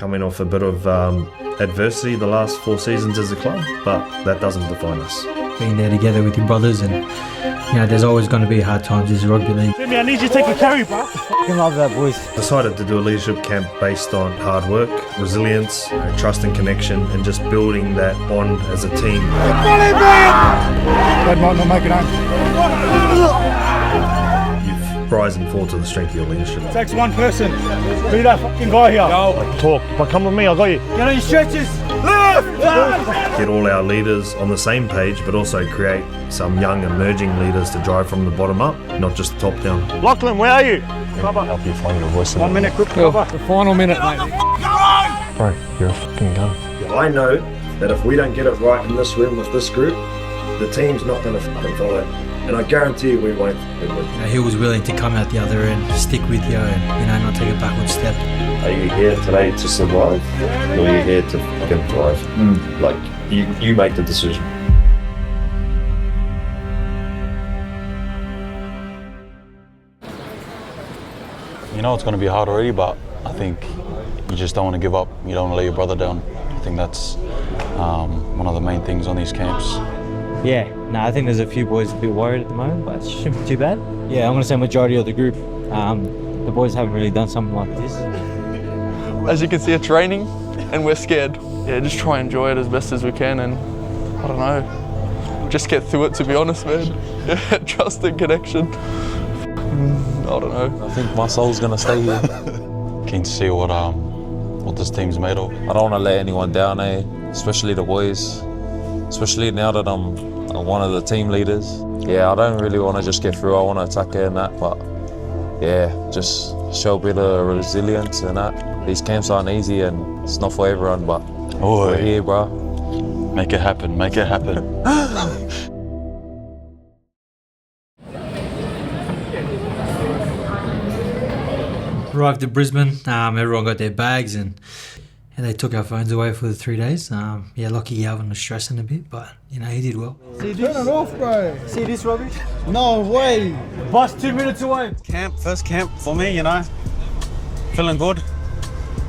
coming off a bit of adversity the last 4 seasons as a club, but that doesn't define us. Being there together with your brothers, and there's always going to be hard times. This is rugby league. Remy, I need you to take a carry, bro. I love that, boys. Decided to do a leadership camp based on hard work, resilience, trust and connection, and just building that bond as a team. That might not make it home. You've rise and fall to the strength of your leadership. It takes one person. Be that fucking guy here. Talk, but come with me, I got you. Get on your stretches. Get all our leaders on the same page, but also create some young emerging leaders to drive from the bottom up, not just the top down. Lachlan, where are you? Cover. Help you find your voice. 1 minute, quick cover. The final minute, mate. Bro, you're a fucking gun. I know that if we don't get it right in this room with this group, the team's not going to fucking follow. And I guarantee you we won't. He was willing to come out the other end, stick with you, and not take a backward step. Are you here today to survive, or are you here to fucking thrive? Like, you make the decision. You know it's going to be hard already, but I think you just don't want to give up. You don't want to let your brother down. I think that's one of the main things on these camps. Yeah, I think there's a few boys a bit worried at the moment, but it shouldn't be too bad. Yeah, I'm going to say majority of the group. The boys haven't really done something like this. As you can see, it's raining and we're scared. Yeah, just try and enjoy it as best as we can, and I don't know, just get through it, to be honest, man. Yeah, trust and connection. I don't know. I think my soul's gonna stay here. Keen to see what this team's made of. I don't want to let anyone down, especially the boys. Especially now that I'm one of the team leaders. Yeah, I don't really want to just get through. I want to attack it and that, but yeah, just show a bit of resilience and that. These camps aren't easy and it's not for everyone, but we're here, bro. Make it happen, make it happen. Arrived at Brisbane, everyone got their bags and they took our phones away for the 3 days. Lucky Alvin was stressing a bit, but he did well. See this? Turn it off, bro. See this rubbish? No way. Bus 2 minutes away. First camp for me, feeling good.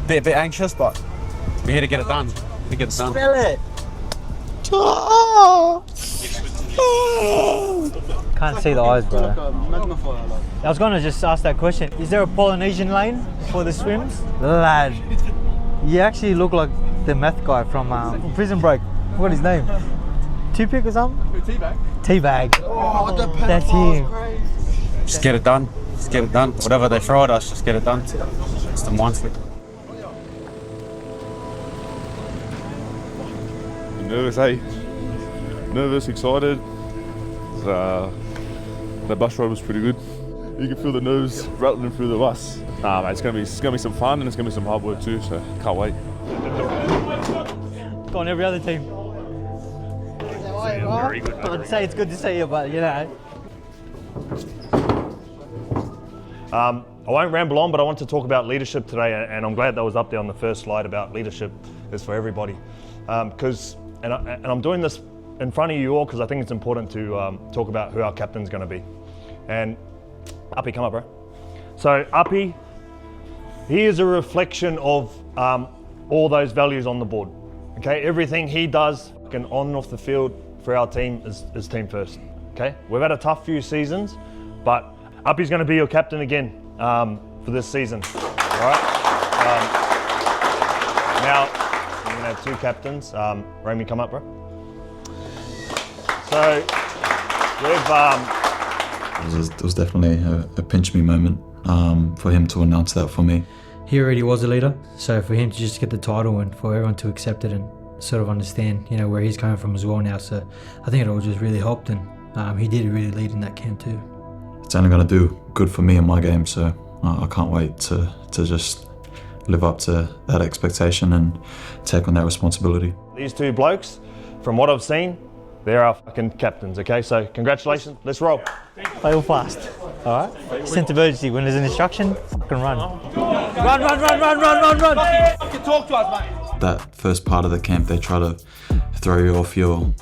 Bit anxious, but we're here to get it done. Smell it. Can't see the eyes, bro. I was going to just ask that question. Is there a Polynesian lane for the swims? Lad, you actually look like the meth guy from Prison Break. What's his name? Toothpick or something? Teabag. Oh, that's him. Just get it done. Whatever they throw at us, just get it done. It's the mindset. Nervous, Nervous, excited. The bus ride was pretty good. You can feel the nerves rattling through the bus. Mate, it's gonna be some fun and it's gonna be some hard work too. So can't wait. Go on, every other team. Very good. I'd say it's good to see you, but I won't ramble on, but I want to talk about leadership today, and I'm glad that was up there on the first slide about leadership is for everybody. And I'm doing this in front of you all because I think it's important to talk about who our captain's going to be. And Uppy, come up, bro. So Uppy, he is a reflection of all those values on the board. Okay, everything he does on and off the field for our team is team first. Okay, we've had a tough few seasons, but Uppy's going to be your captain again for this season. All right. Now we're going to have 2 captains. Remy, come up, bro. So it was definitely a pinch me moment for him to announce that for me. He already was a leader, so for him to just get the title and for everyone to accept it and sort of understand, where he's coming from as well now. So I think it all just really helped, and he did really lead in that camp too. It's only going to do good for me in my game, so I can't wait to just live up to that expectation and take on that responsibility. These 2 blokes, from what I've seen, they're our fucking captains, okay? So congratulations, let's roll. Play all fast, all right? Sense of urgency, when there's an instruction, fucking run. Run. Fucking talk to us, mate. That first part of the camp, they try to throw you off your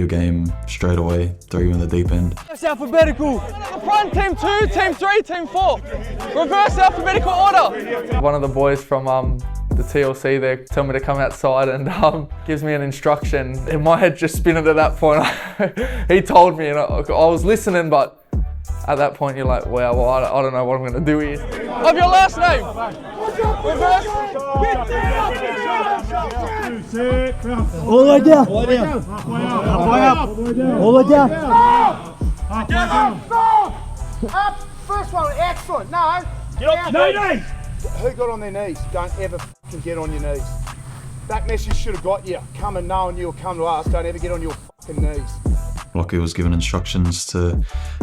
game straight away, throw you in the deep end. It's alphabetical. Front, team 2, team 3, team 4. Reverse alphabetical order. One of the boys from the TLC there tell me to come outside and gives me an instruction. And my head just spinning at that point. He told me and I was listening, but at that point you're like, wow, well, I don't know what I'm going to do here. Of your last name. Reverse. All the way down. All the way down. Halfway up. All the way down. Up. First one. Excellent. No. Get off your knees. Who got on their knees? Don't ever fucking get on your knees. That message should have got you. Coming knowing you'll come to us. Don't ever get on your fucking knees. Lockie was given instructions to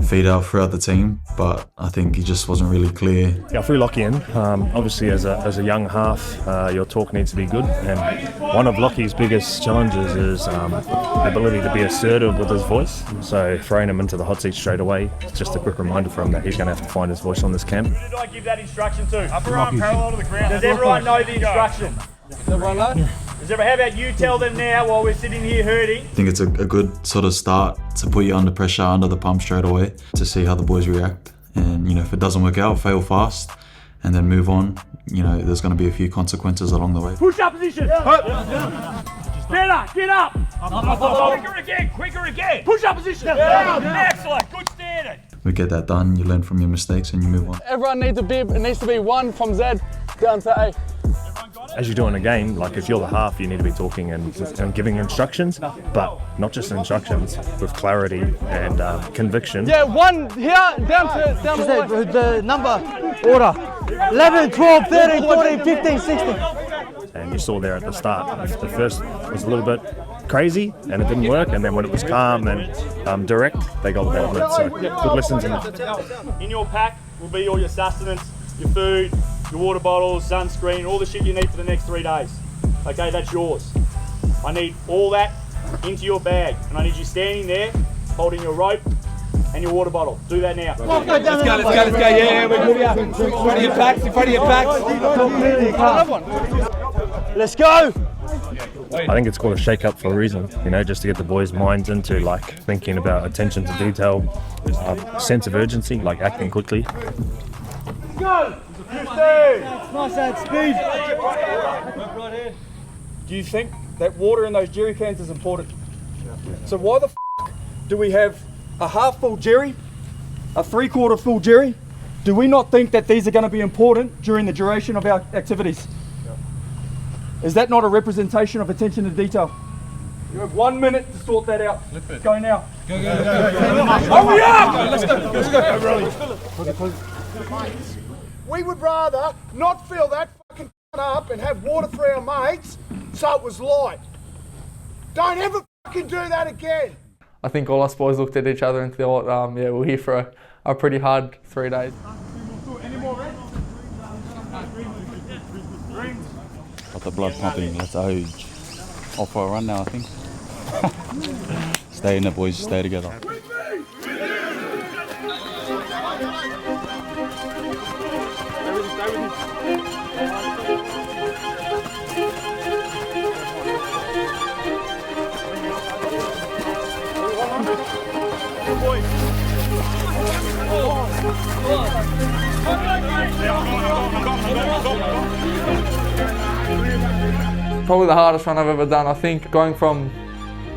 feed out throughout the team, but I think he just wasn't really clear. Yeah, I threw Lockie in. Obviously, as a young half, your talk needs to be good. And one of Lockie's biggest challenges is the ability to be assertive with his voice. So throwing him into the hot seat straight away, it's just a quick reminder for him that he's going to have to find his voice on this camp. Who did I give that instruction to? Upper arm parallel to the ground. Does everyone know the instruction? Does everyone know? How about you tell them now while we're sitting here herding? I think it's a good sort of start to put you under pressure, under the pump straight away, to see how the boys react. And, if it doesn't work out, fail fast and then move on. There's going to be a few consequences along the way. Push up position. Better, get up. Quicker again. Push up position. Excellent, good standing. We get that done, you learn from your mistakes and you move on. Everyone needs a bib. It needs to be 1 from Z down to A. As you do in a game, like if you're the half, you need to be talking and giving instructions, but not just instructions, with clarity and conviction. Yeah, 1 here, down to the number, order. 11, 12, 13, 14, 15, 16. And you saw there at the start, the first was a little bit crazy and it didn't work, and then when it was calm and direct, they got the better of it. So good lessons in that. In your pack will be all your sustenance, your food, your water bottles, sunscreen, all the shit you need for the next 3 days. Okay, that's yours. I need all that into your bag, and I need you standing there, holding your rope and your water bottle. Do that now. Let's go. Yeah, we're good here. In front of your packs, Let's go! I think it's called a shake-up for a reason, just to get the boys' minds into thinking about attention to detail, sense of urgency, acting quickly. Go! 15! Nice ad speed. Do you think that water in those jerry cans is important? So why the f*** do we have a half full jerry, a 3/4 full jerry? Do we not think that these are going to be important during the duration of our activities? Is that not a representation of attention to detail? You have 1 minute to sort that out. Go now. Go. Hurry up! Let's go. We would rather not fill that fucking up and have water for our mates so it was light. Don't ever fucking do that again. I think all us boys looked at each other and thought, we're here for a pretty hard 3 days. Any more red? Got the blood pumping, let's age. Off for a run now, I think. Stay in there, boys, stay together. Probably the hardest run I've ever done. I think going from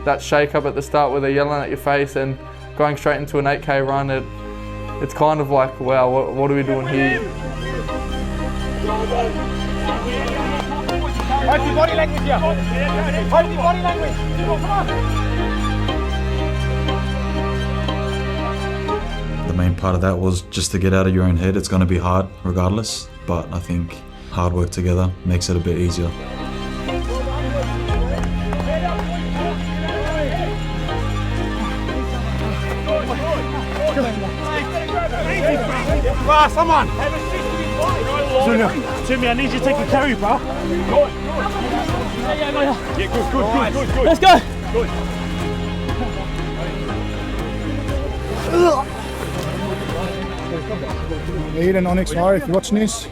that shake up at the start where they're yelling at your face and going straight into an 8K run, it's kind of like, wow, what are we doing here? Hold your body language here. Hold your body language. Come on. The main part of that was just to get out of your own head. It's going to be hard regardless, but I think hard work together makes it a bit easier. Someone! Timmy, I need you to take the carry, bro. Yeah, good. Let's go! Good. Eden, Onyx, Larry, if you're watching this,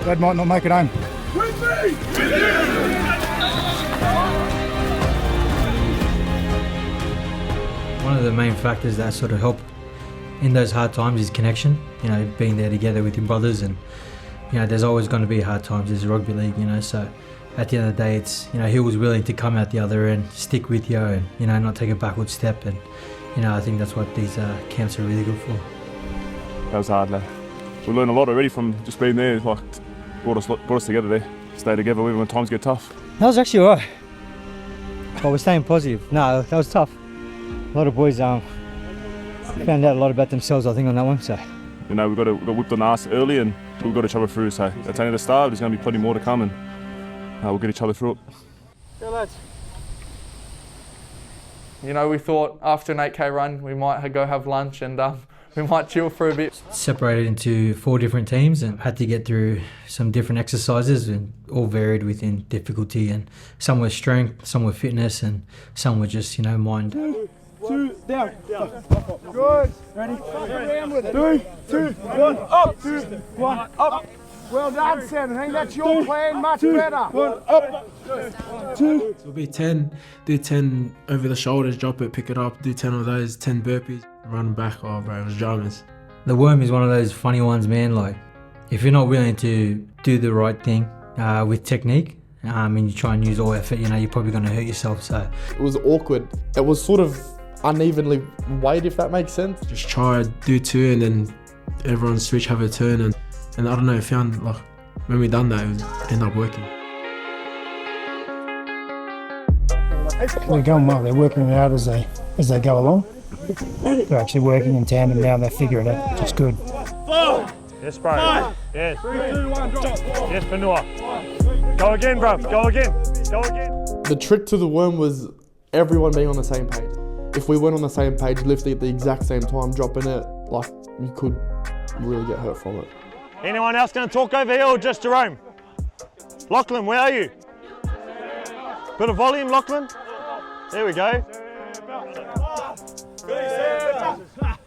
Dad might not make it home. One of the main factors that sort of help in those hard times is connection, you know, being there together with your brothers, and you know, there's always going to be hard times. It's rugby league, you know, so at the end of the day, it's, you know, he was willing to come out the other end, stick with you, and you know, not take a backward step. And you know, I think that's what these camps are really good for. That was hard, lad. We learned a lot already from just being there. Like, brought us together there. Stay together even when times get tough. That was actually alright. But we're staying positive. No, that was tough. A lot of boys found out a lot about themselves, I think, on that one. So, you know, we got whipped on the ass early, and we've got each other through. So that's only the start. There's going to be plenty more to come, and we'll get each other through it. Go lads. You know, we thought after an 8K run, we might go have lunch and we might chill for a bit. Separated into 4 different teams and had to get through some different exercises, and all varied within difficulty, and some were strength, some were fitness, and some were just, you know, mind. 2, down. Good. Ready? 3, 2, 1, up. 2, 1, up. Well done, Sam. I think that's your plan much better. 1, up. 2. It'll be 10. Do 10 over the shoulders, drop it, pick it up. Do 10 of those, 10 burpees, run back. Oh, bro, it was dramas. The worm is one of those funny ones, man. Like, if you're not willing to do the right thing with technique, and you try and use all effort, you know, you're probably going to hurt yourself. So it was awkward. It was sort of unevenly weighed, if that makes sense. Just try, do 2, and then everyone switch, have a turn, and I don't know, found like when we done that, it ended up working. They're going well. They're working it out as they go along. They're actually working in tandem now. They're figuring it out. It's good. Yes, bro. Yes. 3, 2, 1, drop. Yes, Panua. Go again, bro. Go again. Go again. The trick to the worm was everyone being on the same page. If we weren't on the same page, lifting at the exact same time, dropping it, like, you could really get hurt from it. Anyone else going to talk over here, or just Jerome? Lachlan, where are you? Bit of volume, Lachlan. There we go.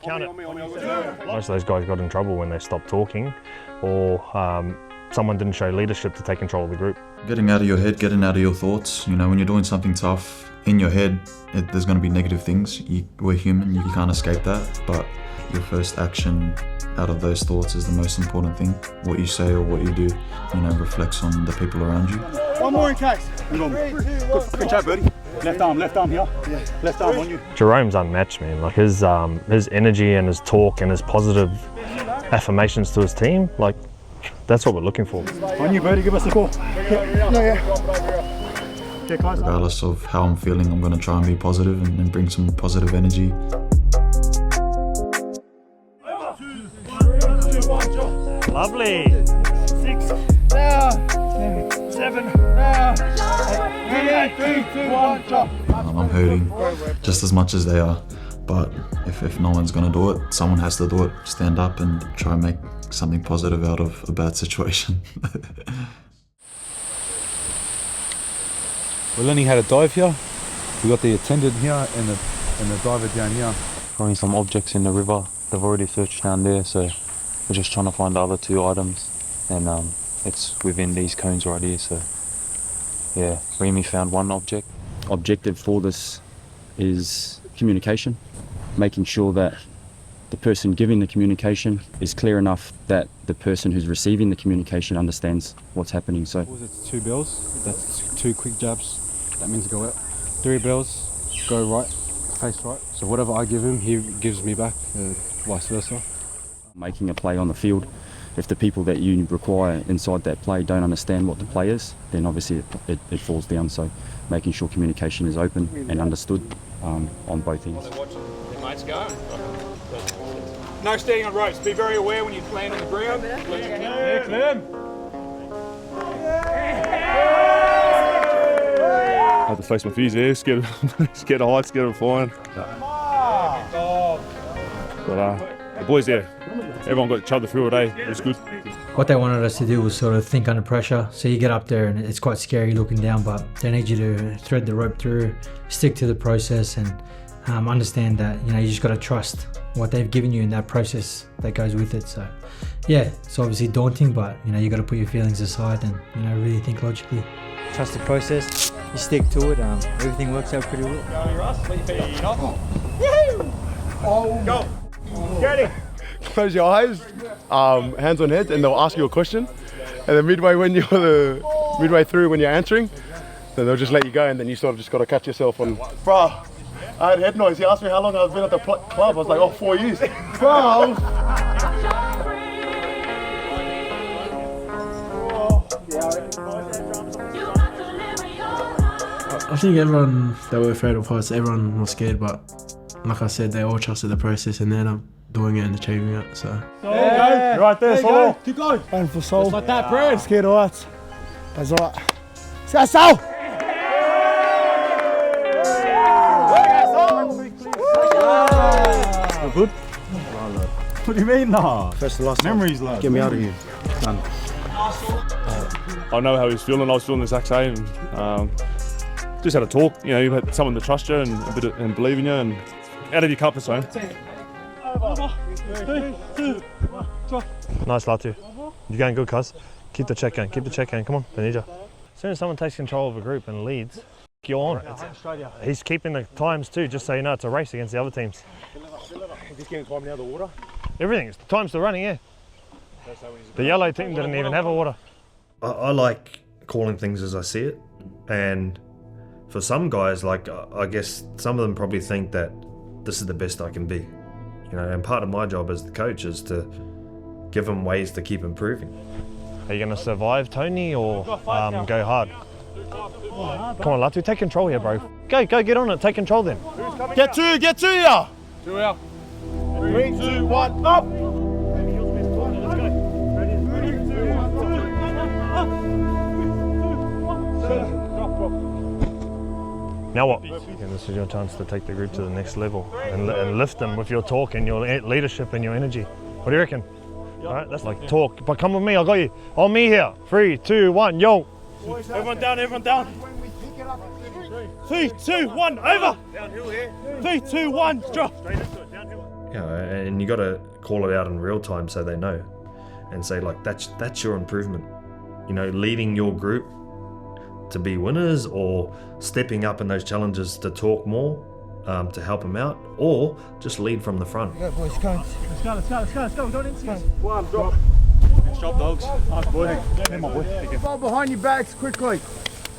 Count it. Most of those guys got in trouble when they stopped talking, or someone didn't show leadership to take control of the group. Getting out of your head, getting out of your thoughts. You know, when you're doing something tough, in your head, there's going to be negative things. We're human, you can't escape that. But your first action out of those thoughts is the most important thing. What you say or what you do, you know, reflects on the people around you. One more in case. Good job, buddy. Left arm here. Yeah. Left arm on you. Jerome's unmatched, man. Like his energy and his talk and his positive affirmations to his team, like that's what we're looking for. On you, buddy. Give us a call. Regardless of how I'm feeling, I'm going to try and be positive and bring some positive energy. Lovely. 6, 7, 8, 3, 2, 1, drop. I'm hurting just as much as they are, but if no one's going to do it, someone has to do it. Stand up and try and make something positive out of a bad situation. We're learning how to dive here. We got the attendant here and the diver down here. Finding some objects in the river. They've already searched down there, so we're just trying to find the other 2 items, and it's within these cones right here. So yeah, Remy found one object. Objective for this is communication, making sure that the person giving the communication is clear enough that the person who's receiving the communication understands what's happening. So it's 2 bells, that's 2 quick jabs, that means go out. 3 bells, go right, face right. So whatever I give him, he gives me back, vice versa. Making a play on the field, if the people that you require inside that play don't understand what the play is, then obviously it falls down. So making sure communication is open and understood on both ends. Mates go. No standing on ropes. Be very aware when you land on the ground. Yeah, Clem. I had to face my fears there, scared of heights, scared of flying. But the boys there, everyone got each other through it, it was good. What they wanted us to do was sort of think under pressure. So you get up there and it's quite scary looking down, but they need you to thread the rope through, stick to the process, and understand that, you know, you just got to trust what they've given you in that process that goes with it. So yeah, it's obviously daunting, but you know, you got to put your feelings aside and, you know, really think logically. Trust the process. you stick to it, everything works out pretty well. Go. Get it. Close your eyes, hands on head, and they'll ask you a question. And then midway through when you're answering, then they'll just let you go, and then you sort of just got to catch yourself on. Bro, I had head noise. He asked me how long I've been at the club. I was like, 4 years. Bro. I think everyone that were afraid of heights, everyone was scared, but like I said, they all trusted the process and ended up doing it and achieving it. So. Yeah. You're right there, Saul. Keep going. Going for Saul. Just like that, Brad. Scared of heights. That's all right. Let's go, Saul. Good. What do you mean, nah? First and last memories, lad. Get me out of here. Done. I know how he's feeling. I was feeling the exact same. Just had a talk. You know, you had someone to trust you and believe in you, and out of your comfort zone. Nice, Latu. You're going good, cuz. Keep the check going. Keep the check going. Come on, I need you. As soon as someone takes control of a group and leads, you're on. He's keeping the times too, just so you know it's a race against the other teams. Just getting time now, the water. Everything. The time's still running, yeah. The yellow team didn't even have a water. I like calling things as I see it, and for some guys, like I guess some of them probably think that this is the best I can be, you know. And part of my job as the coach is to give them ways to keep improving. Are you going to survive, Tony, or go hard? Come on, Latu, take control here, bro. Go, get on it. Take control then. Get to ya. 2 out. 3, 2, 1, up. Now what? And this is your chance to take the group to the next level and lift them with your talk and your leadership and your energy. What do you reckon? All right, that's like talk. But come with me, I got you. On me here. 3, 2, 1, yo. Everyone down, everyone down. 3, 2, 1, over. Downhill here. 3, 2, 1, drop. You know, and you got to call it out in real time so they know, and say like that's your improvement. You know, leading your group to be winners, or stepping up in those challenges to talk more, to help them out, or just lead from the front. Go, boys, go. Let's go. We're going into one, drop. Nice job, dogs. Nice boy. Come on, boy. Ball behind your backs quickly.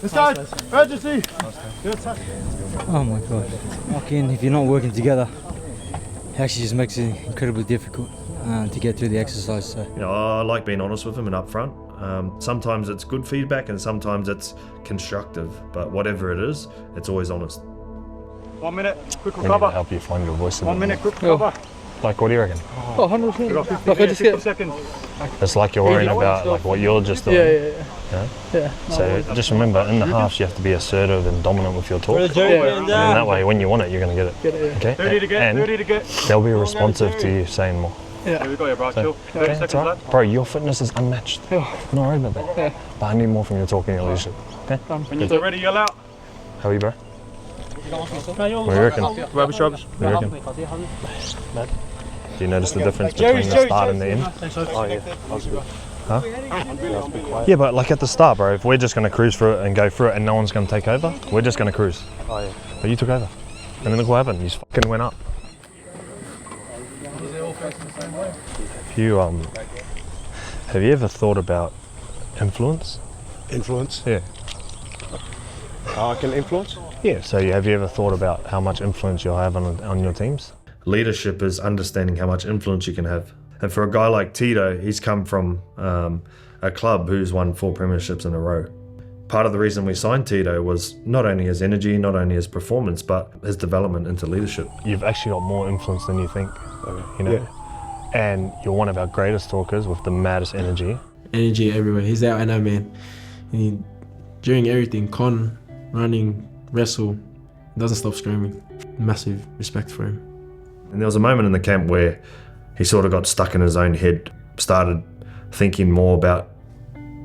Let's go. Urgency. Oh my God. Fucking, if you're not working together, it actually just makes it incredibly difficult to get through the exercise. So. You know, I like being honest with them and upfront. Sometimes it's good feedback and sometimes it's constructive, but whatever it is, it's always honest. 1 minute, quick We need recover. to help you find your voice. 1 minute, quick recover. Like, what do you reckon? Oh, 100%. Like I just 50 seconds. It's like you're worrying about like what you're just doing. Yeah. So just remember, in the halves you have to be assertive and dominant with your talk. And then that way, when you want it, you're going to get it. Okay? 30 to get, 30 to get. They'll be responsive to you saying more. Yeah. Here we go, yeah, bro. Chill. 30 Okay, seconds, that's all right. lad. Bro, your fitness is unmatched. I'm not worried about that. Yeah. But I need more from your talking and your leadership. Okay? When you're ready, yell out. How are you, bro? What do you reckon? Rubbish. What do you reckon? Do you notice the difference between the start and the end? Oh, yeah. That was good. Huh? Yeah, but like at the start, bro, if we're just going to cruise through it and go through it and no one's going to take over, we're just going to cruise. Oh, yeah. But you took over. And then look what happened. You just fucking went up. Have you ever thought about influence? Influence? Yeah. I can influence? Yeah. So have you ever thought about how much influence you'll have on your teams? Leadership is understanding how much influence you can have. And for a guy like Tito, he's come from a club who's won 4 premierships in a row. Part of the reason we signed Tito was not only his energy, not only his performance, but his development into leadership. You've actually got more influence than you think, you know? Yeah. And you're one of our greatest talkers with the maddest energy. Energy everywhere. He's out and out, man. And during everything, con, running, wrestle, doesn't stop screaming. Massive respect for him. And there was a moment in the camp where he sort of got stuck in his own head, started thinking more about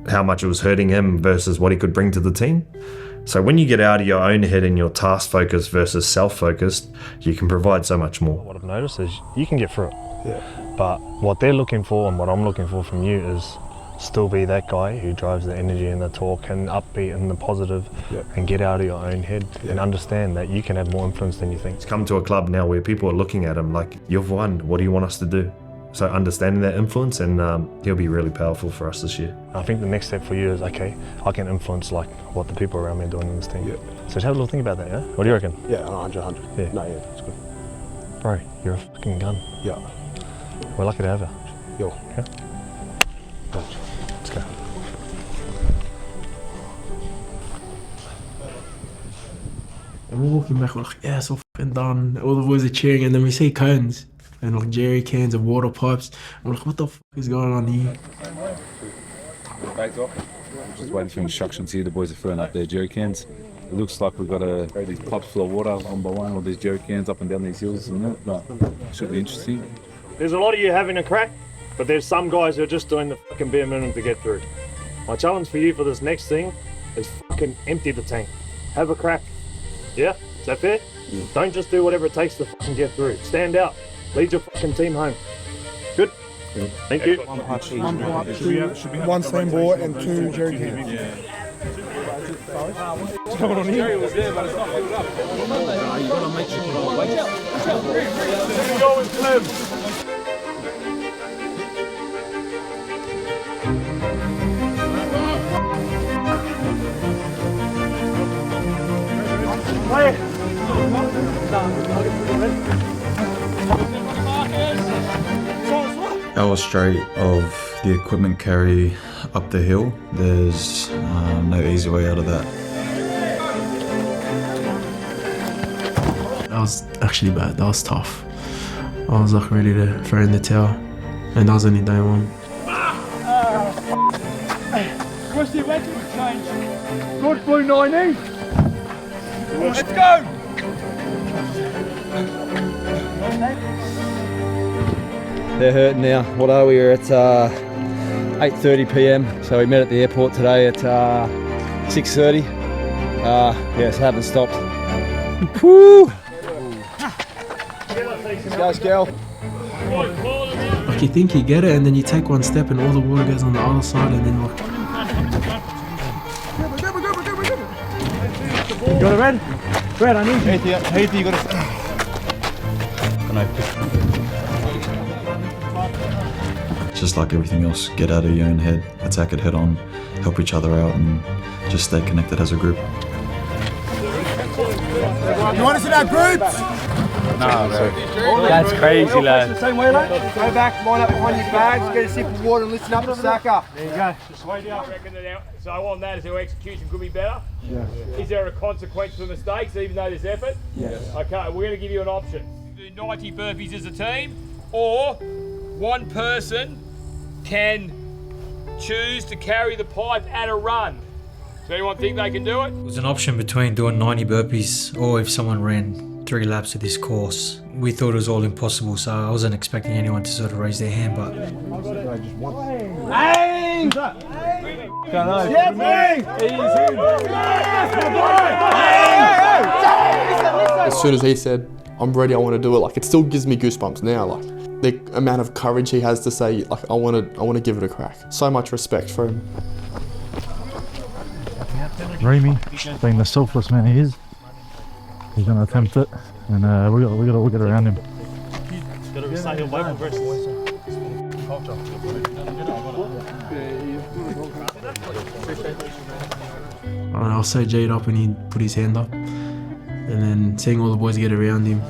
how much it was hurting him versus what he could bring to the team. So when you get out of your own head and you're task focused versus self-focused, you can provide so much more. What I've noticed is you can get through it. Yeah. But what they're looking for and what I'm looking for from you is still be that guy who drives the energy and the talk and upbeat and the positive, and get out of your own head and understand that you can have more influence than you think. It's come to a club now where people are looking at him like, you've won, what do you want us to do? So understanding that influence, and he'll be really powerful for us this year. I think the next step for you is, okay, I can influence like what the people around me are doing in this team. So just have a little think about that, yeah? What do you reckon? Yeah, 100. Yeah. No, yeah, it's good. Bro, you're a fucking gun. Yeah. We're lucky to have you. Yo. Yeah? Let's go. And we're walking back, we're like, yeah, it's all fucking done. All the boys are cheering, and then we see cones and like jerry cans and water pipes. And we're like, what the fuck is going on here? Bags off. Just waiting for instructions here. The boys are filling up their jerry cans. It looks like we've got these pipes full of water one by one, all these jerry cans up and down these hills, and that. But it should be interesting. There's a lot of you having a crack, but there's some guys who are just doing the fucking bare minimum to get through. My challenge for you for this next thing is fucking empty the tank. Have a crack. Yeah? Is that fair? Yeah. Don't just do whatever it takes to fucking get through. Stand out. Lead your fucking team home. Good? Yeah. Thank you. One steam ball and 2 jerry cans. What's going on here? was there, but it's not filled up. You gotta make sure you wait out. Let's go with Clem. Hour straight of the equipment carry up the hill. There's no easy way out of that. That was actually bad, that was tough. I was like ready to throw in the towel, and that was only day one. What's the electric change? Good blue 90. Let's go! They're hurting now. What are we? We're at 8:30 p.m. So we met at the airport today at 6:30. Yes, haven't stopped. Woo! Let's go, Scal. Like you think you get it, and then you take one step and all the water goes on the other side, and then like... You got it, Red? Red, I need you. Heathy, you got it. Just like everything else, get out of your own head, attack it head on, help each other out, and just stay connected as a group. You want us in our groups? No, That's crazy, lad. The same way, lad. Go back, line up behind your bags, get a sip of water and listen up to Saka. There you go. Just wait out. So on that, is our execution could be better? Yes. Is there a consequence for mistakes even though there's effort? Yes. Okay, we're going to give you an option. Do 90 burpees as a team, or one person can choose to carry the pipe at a run. Does anyone think they can do it? It was an option between doing 90 burpees or if someone ran 3 laps of this course. We thought it was all impossible, so I wasn't expecting anyone to sort of raise their hand, but... Hey! As soon as he said, I'm ready, I want to do it, like it still gives me goosebumps now. Like the amount of courage he has to say, like I want to give it a crack. So much respect for him. Remy, being the selfless man he is, he's going to attempt it, and we got to get around him. I was so J'd up when he put his hand up, and then seeing all the boys get around him.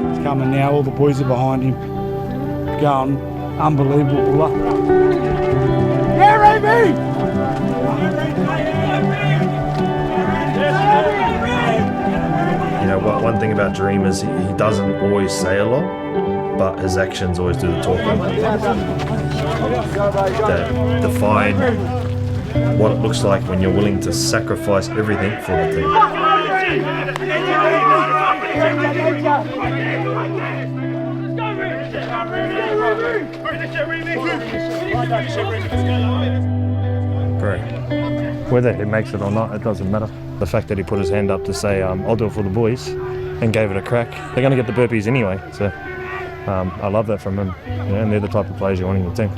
He's coming now, all the boys are behind him. Going unbelievable puller. Yeah, Remy! You know, one thing about Dream is he doesn't always say a lot, but his actions always do the talking. The define what it looks like when you're willing to sacrifice everything for the team. Great. Whether he makes it or not, it doesn't matter. The fact that he put his hand up to say, I'll do it for the boys, and gave it a crack. They're going to get the burpees anyway, so I love that from him. And they're the type of players you want in your team.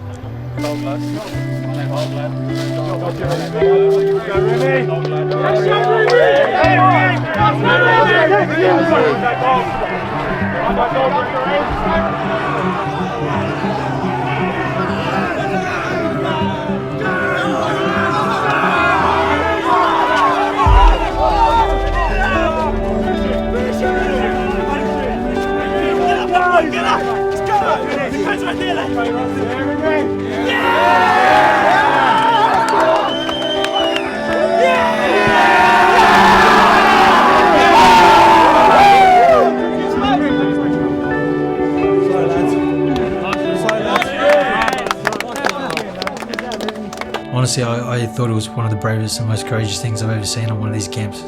Honestly, I thought it was one of the bravest and most courageous things I've ever seen on one of these camps.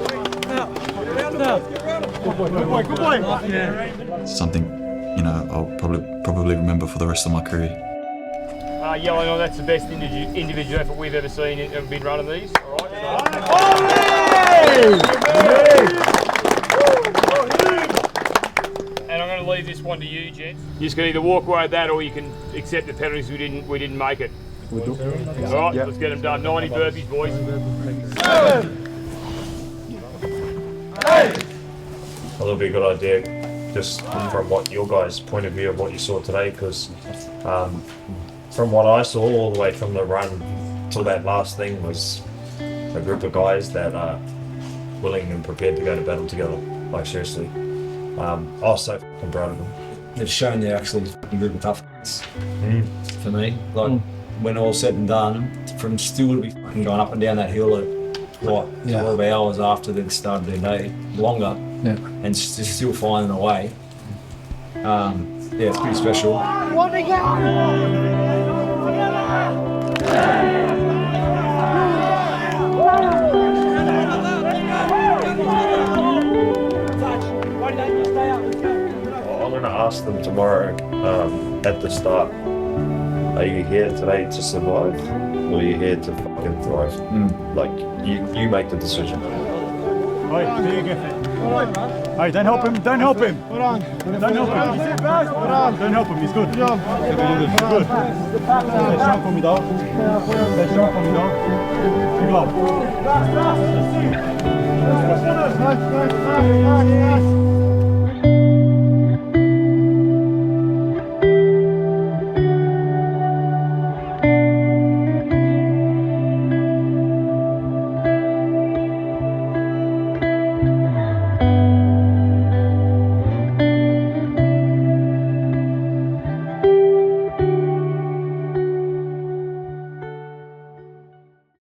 Something, you know, I'll probably remember for the rest of my career. Yeah, I know that's the best individual effort we've ever seen and been running these. All right. And I'm going to leave this one to you, gents. You just can either walk away with that, or you can accept the penalties. We didn't make it. All right, let's get them done. 90 burpees, boys. 7. I thought it'd be a good idea, just from what your guys' point of view of what you saw today, because from what I saw, all the way from the run till that last thing was a group of guys that are willing and prepared to go to battle together. Like, seriously. I was so fucking proud of them. They've shown they're actually a group of toughness for me. Like, when all's said and done, from still to be fucking going up and down that hill at what, 12 hours after they'd started their day, longer, and just still finding a way. Yeah, it's pretty special. I'm going to ask them tomorrow at the start, are you here today to survive, or are you here to fucking thrive? Like, you make the decision. Hey, don't help him, don't help him. Don't help him. Don't help him, he's good. Good job. Good. Stay strong for me, dog. Stay strong for me, dog. Good job.